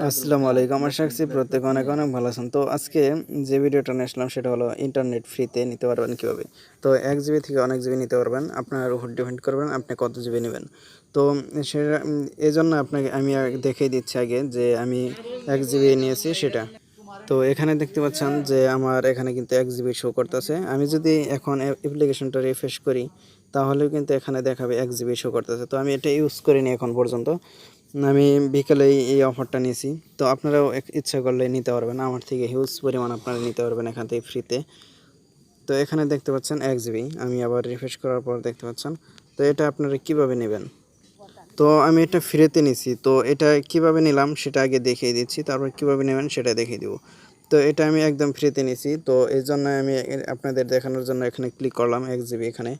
আসসালামু আলাইকুম। আশা করছি প্রত্যেকে অনেক অনেক ভালো আছেন। তো আজকে যে ভিডিওটা নিয়ে আসলাম সেটা হলো ইন্টারনেট ফ্রিতে নিতে পারবেন কীভাবে। তো 1 জিবি থেকে অনেক জিবি নিতে পারবেন, আপনার উপর ডিপেন্ড করবেন আপনি কত জিবি নেবেন। তো সেটা এই জন্য আপনাকে আমি দেখিয়ে দিচ্ছি আগে যে আমি 1 জিবি নিয়েছি সেটা। তো এখানে দেখতে পাচ্ছেন যে আমার এখানে কিন্তু 1 জিবি শো করতেছে। আমি যদি এখন অ্যাপ্লিকেশনটা রিফ্রেশ করি তাহলেও কিন্তু এখানে দেখাবে 1 জিবি শো করতেছে। তো আমি এটা ইউজ করিনি এখন পর্যন্ত। আমি বিকেলেই এই অফারটা নিয়েছি। তো আপনারাও ইচ্ছা করলে নিতে পারবেন, আমার থেকে হিউজ পরিমাণ আপনারা নিতে পারবেন এখান থেকে ফ্রিতে। তো এখানে দেখতে পাচ্ছেন 1 জিবি, আমি আবার রিফ্রেশ করার পর দেখতে পাচ্ছেন। তো এটা আপনারা কিভাবে নেবেন। তো আমি এটা ফ্রিতে নিছি, তো এটা কিভাবে নিলাম সেটা আগে দেখিয়ে দিচ্ছি, তারপর কিভাবে নেবেন সেটা দেখিয়ে দিব। তো এটা আমি একদম ফ্রিতে নিছি, তো এই জন্য আমি আপনাদের দেখানোর জন্য এখানে ক্লিক করলাম 1 জিবি এখানে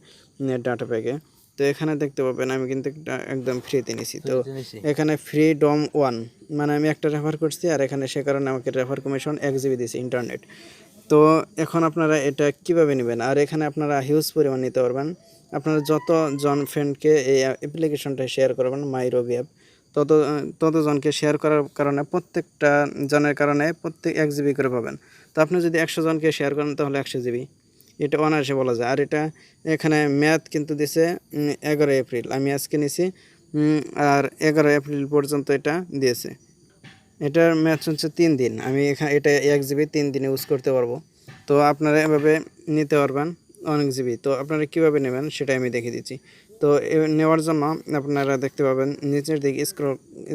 নেট ডাটা প্যাকে। তো এখানে দেখতে পাবেন আমি কিন্তু একদম ফ্রিতে নিছি। তো এখানে ফ্রি ডম 1 মানে আমি একটা রেফার করছি, আর এখানে সে কারণে আমাকে রেফার কমিশন 1 জিবি দিয়েছে ইন্টারনেট। তো এখন আপনারা এটা কিভাবে নেবেন, আর এখানে আপনারা হিউজ পরিমাণ নিতে পারবেন। আপনারা যতজন ফ্রেন্ডকে এই অ্যাপ্লিকেশনটা শেয়ার করবেন মাই রবি অ্যাপ, ততজনকে শেয়ার করার কারণে প্রত্যেকটা জনের কারণে প্রত্যেক 1 জিবি করে পাবেন। তো আপনি যদি 100 জনকে শেয়ার করেন তাহলে 100 জিবি, এটা অনায়াসে বলা যায়। আর এটা এখানে ম্যাথ কিন্তু দিছে 11 এপ্রিল, আমি আজকে নিছি, আর 11 এপ্রিল পর্যন্ত এটা দিয়েছে। এটার ম্যাচ হচ্ছে 3 দিন, আমি এখানে এটা 1 জিবি 3 দিনে ইউজ করতে পারবো। তো আপনারা এভাবে নিতে পারবেন অনেক জিবি। তো আপনারা কীভাবে নেবেন সেটা আমি দেখিয়ে দিচ্ছি। তো নেওয়ার জন্য আপনারা দেখতে পাবেন নিচের দিকে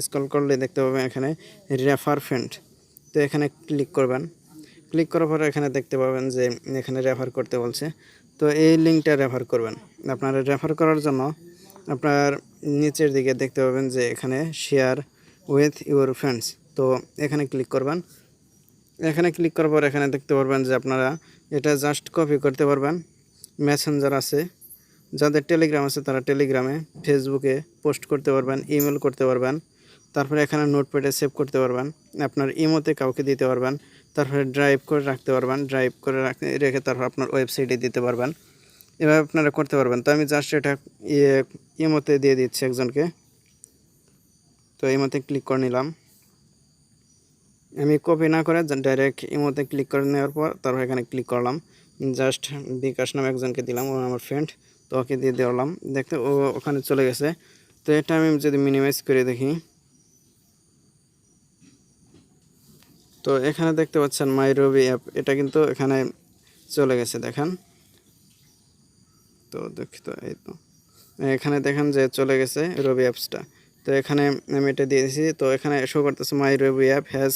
স্ক্রল করলে দেখতে পাবেন এখানে রেফার ফ্রেন্ড। তো এখানে ক্লিক করবেন। ক্লিক করার পরে এখানে দেখতে পাবেন যে এখানে রেফার করতে বলছে। তো এই লিঙ্কটা রেফার করবেন। আপনারা রেফার করার জন্য আপনার নিচের দিকে দেখতে পাবেন যে এখানে শেয়ার উইথ ইউর ফ্রেন্ডস। তো এখানে ক্লিক করবেন। এখানে ক্লিক করার পর এখানে দেখতে পারবেন যে আপনারা এটা জাস্ট কপি করতে পারবেন। মেসেঞ্জার আছে, যাদের টেলিগ্রাম আছে তারা টেলিগ্রামে, ফেসবুকে পোস্ট করতে পারবেন, ইমেল করতে পারবেন। তারপরে এখানে নোটপ্যাডে সেভ করতে পারবেন, আপনার ইমোতে কাউকে দিতে পারবেন। তারপরে ড্রাইভ করে রাখতে পারবেন, ড্রাইভ করে রেখে তারপর আপনার ওয়েবসাইটে দিতে পারবেন। এভাবে আপনারা করতে পারবেন। তো আমি জাস্ট এটা ইমোতে দিয়ে দিচ্ছি একজনকে। তো ইমোতে ক্লিক করে নিলাম। আমি কপি না করে ডাইরেক্ট ইমোতে ক্লিক করে নেওয়ার পর তারপর এখানে ক্লিক করলাম, জাস্ট বিকাশ নামে একজনকে দিলাম, ও আমার ফ্রেন্ড। তো ওকে দিয়ে দিলাম, দেখতে ও ওখানে চলে গেছে। তো এটা আমি যদি মিনিমাইজ করে দেখি, তো এখানে দেখতে পাচ্ছেন মাই রবি অ্যাপ, এটা কিন্তু এখানে চলে গেছে দেখেন। তো দুঃখিত, এই তো এখানে দেখেন যে চলে গেছে রবি অ্যাপসটা। তো এখানে আমি এটা দিয়ে দিয়েছি। তো এখানে শো করতেছে my Robi app has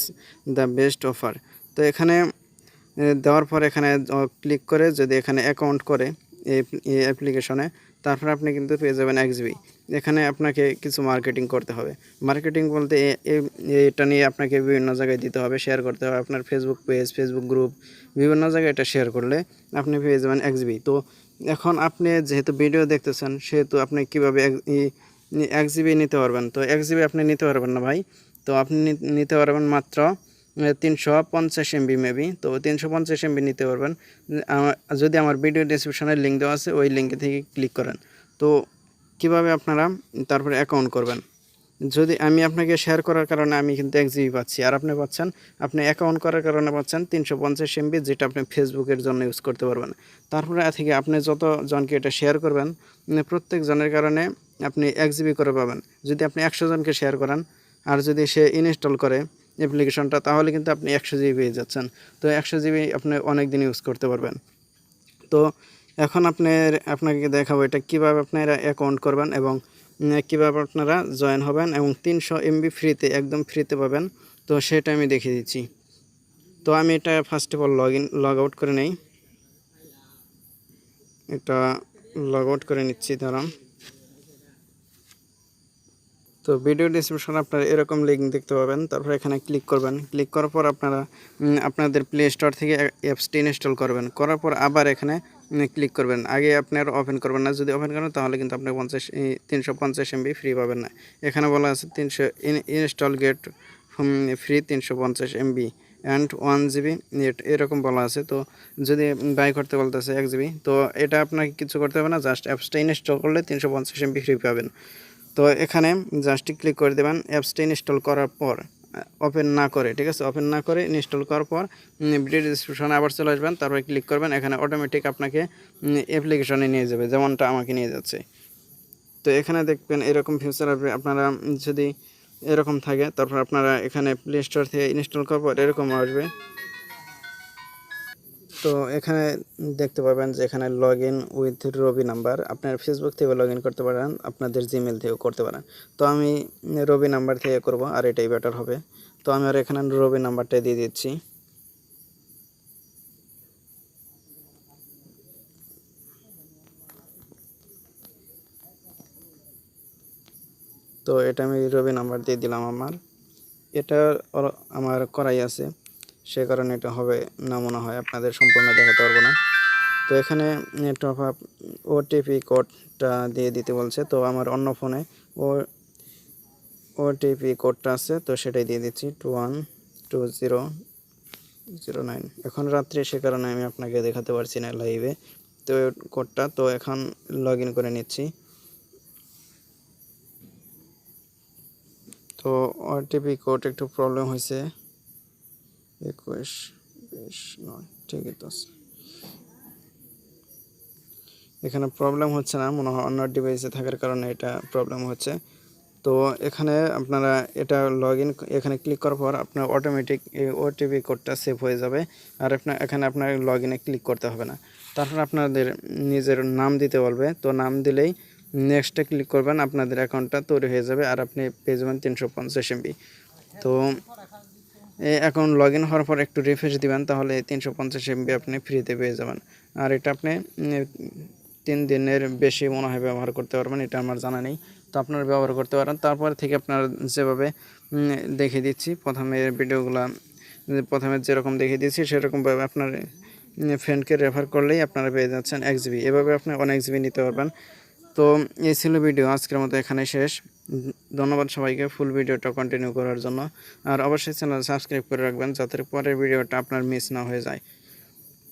the best offer. তো এখানে দেওয়ার পর এখানে ক্লিক করে যদি এখানে অ্যাকাউন্ট করে এই অ্যাপ্লিকেশনে, তারপর আপনি কিন্তু পেয়ে যাবেন 1 জিবি। এখানে আপনাকে কিছু মার্কেটিং করতে হবে। মার্কেটিং বলতে এটা নিয়ে আপনাকে বিভিন্ন জায়গায় দিতে হবে, শেয়ার করতে হবে। আপনার ফেসবুক পেজ, ফেসবুক গ্রুপ, বিভিন্ন জায়গায় এটা শেয়ার করলে আপনি পেয়ে যাবেন 1 জিবি। তো এখন আপনি যেহেতু ভিডিও দেখতেছেন সেহেতু আপনি কীভাবে 1 জিবি নিতে পারবেন। তো 1 জিবি আপনি নিতে পারবেন না ভাই। তো আপনি নিতে পারবেন মাত্র 350 এমবি মেবি। তো 350 এমবি নিতে পারবেন যদি আমার ভিডিও ডেসক্রিপশনে লিঙ্ক দেওয়া আছে ওই লিঙ্কে থেকে ক্লিক করেন। তো কিভাবে আপনারা তারপরে অ্যাকাউন্ট করবেন, যদি আমি আপনাকে শেয়ার করার কারণে আমি কিন্তু 1 জিবি পাচ্ছি, আর আপনি পাচ্ছেন, আপনি অ্যাকাউন্ট করার কারণে পাচ্ছেন 350 এমবি, যেটা আপনি ফেসবুকের জন্য ইউজ করতে পারবেন। তারপরে থেকে আপনি যত জনকে এটা শেয়ার করবেন প্রত্যেক জনের কারণে আপনি 1 জিবি করে পাবেন। যদি আপনি 100 জনকে শেয়ার করেন আর যদি সে ইনস্টল করে অ্যাপ্লিকেশনটা, তাহলে কিন্তু আপনি 100 জিবি পেয়ে যাচ্ছেন। তো 100 জিবি আপনি অনেক দিন ইউজ করতে পারবেন। তো এখন আপনাকে দেখাবো এটা কীভাবে আপনারা অ্যাকাউন্ট করবেন এবং কীভাবে আপনারা জয়েন হবেন, এবং 300 এমবি ফ্রিতে, একদম ফ্রিতে পাবেন। তো সেটা আমি দেখিয়ে দিচ্ছি। তো আমি এটা first of all log out করে নেই, এটা লগ আউট করে নিচ্ছি ধরুন। তো ভিডিও ডেসক্রিপশনে আপনারা এরকম লিঙ্ক দেখতে পাবেন। তারপর এখানে ক্লিক করবেন। ক্লিক করার পর আপনারা আপনাদের প্লে স্টোর থেকে অ্যাপসটি ইনস্টল করবেন। করার পর আবার এখানে ক্লিক করবেন। আগে আপনারা ওপেন করবেন না, যদি ওপেন করেন তাহলে কিন্তু আপনি 350 এমবি ফ্রি পাবেন না। এখানে বলা আছে 300 install gate free 350 MB and 1 GB net, এরকম বলা আছে। তো যদি বাই করতে বলতেছে 1 জিবি, তো এটা আপনাকে কিছু করতে হবে না, জাস্ট অ্যাপসটা ইনস্টল করলে 350 এমবি ফ্রি পাবেন। তো এখানে জাস্ট ক্লিক করে দেবেন। অ্যাপসটা ইনস্টল করার পর ওপেন না করে, ঠিক আছে, ওপেন না করে ইনস্টল করার পর ভিডিও ডিসক্রিপশনে আবার চলে আসবেন, তারপরে ক্লিক করবেন। এখানে অটোমেটিক আপনাকে অ্যাপ্লিকেশনে নিয়ে যাবে, যেমনটা আমাকে নিয়ে যাচ্ছে। তো এখানে দেখবেন এরকম ফিচার আসবে। আপনারা যদি এরকম থাকে, তারপর আপনারা এখানে প্লে স্টোর থেকে ইনস্টল করার পর এরকম আসবে। তো এখানে দেখতে পাবেন যে এখানে log in with Robi number, আপনার ফেসবুক থেকে লগ ইন করতে পারেন, আপনাদের জিমেল থেকেও করতে পারেন। তো আমি রবি নাম্বার থেকে করব, আর এটাই বেটার হবে। তো আমি আর এখানে রবি নাম্বারটা দিয়ে দিচ্ছি। তো এটা আমি রবি নাম্বার দিয়ে দিলাম। এটা আমার করাই আছে, সে কারণে এটা হবে না মনে হয়, আপনাদের সম্পূর্ণ দেখাতে পারবো না। তো এখানে টপ আপ ওটিপি কোডটা দিয়ে দিতে বলছে। তো আমার অন্য ফোনে ওটিপি কোডটা আছে, তো সেটাই দিয়ে দিচ্ছি 212009। এখন রাত্রে, সে কারণে আমি আপনাকে দেখাতে পারছি না লাইভে তো কোডটা। তো এখন লগ ইন করে নিচ্ছি। তো ওটিপি কোড একটু প্রবলেম হয়েছে, 212009, ঠিকই তো আছে। এখানে প্রবলেম হচ্ছে না মনে হয়, অন্য ডিভাইসে থাকার কারণে এটা প্রবলেম হচ্ছে। তো এখানে আপনারা এটা লগ ইন, এখানে ক্লিক করার পর আপনার অটোমেটিক এই ওটিপি কোডটা সেভ হয়ে যাবে। আর এখানে আপনার লগ ইনে ক্লিক করতে হবে না। তারপর আপনাদের নিজের নাম দিতে বলবে, তো নাম দিলেই নেক্সটে ক্লিক করবেন, আপনাদের অ্যাকাউন্টটা তৈরি হয়ে যাবে আর আপনি পেয়ে যাবেন 350 MB। তো এই অ্যাকাউন্ট লগ ইন হওয়ার পর একটু রিফ্রেশ দিবেন, তাহলে 350 MB আপনি ফ্রিতে পেয়ে যাবেন। আর এটা আপনি 3 দিনের বেশি মনে হয় ব্যবহার করতে পারবেন, এটা আমার জানা নেই। তো আপনারা ব্যবহার করতে পারেন। তারপর থেকে আপনারা যেভাবে দেখিয়ে দিচ্ছি, প্রথমে যেরকম দেখিয়ে দিচ্ছি সেরকমভাবে আপনার ফ্রেন্ডকে রেফার করলেই আপনারা পেয়ে যাচ্ছেন 1 GB। এভাবে আপনি অনেক জিবি নিতে পারবেন। তো এই ছিল ভিডিও, আজকের মতো এখানে শেষ। ধন্যবাদ সবাইকে ফুল ভিডিওটা কন্টিনিউ করার জন্য। আর অবশ্যই চ্যানেল সাবস্ক্রাইব করে রাখবেন, যাতে পরের ভিডিওটা আপনার মিস না হয়ে যায়।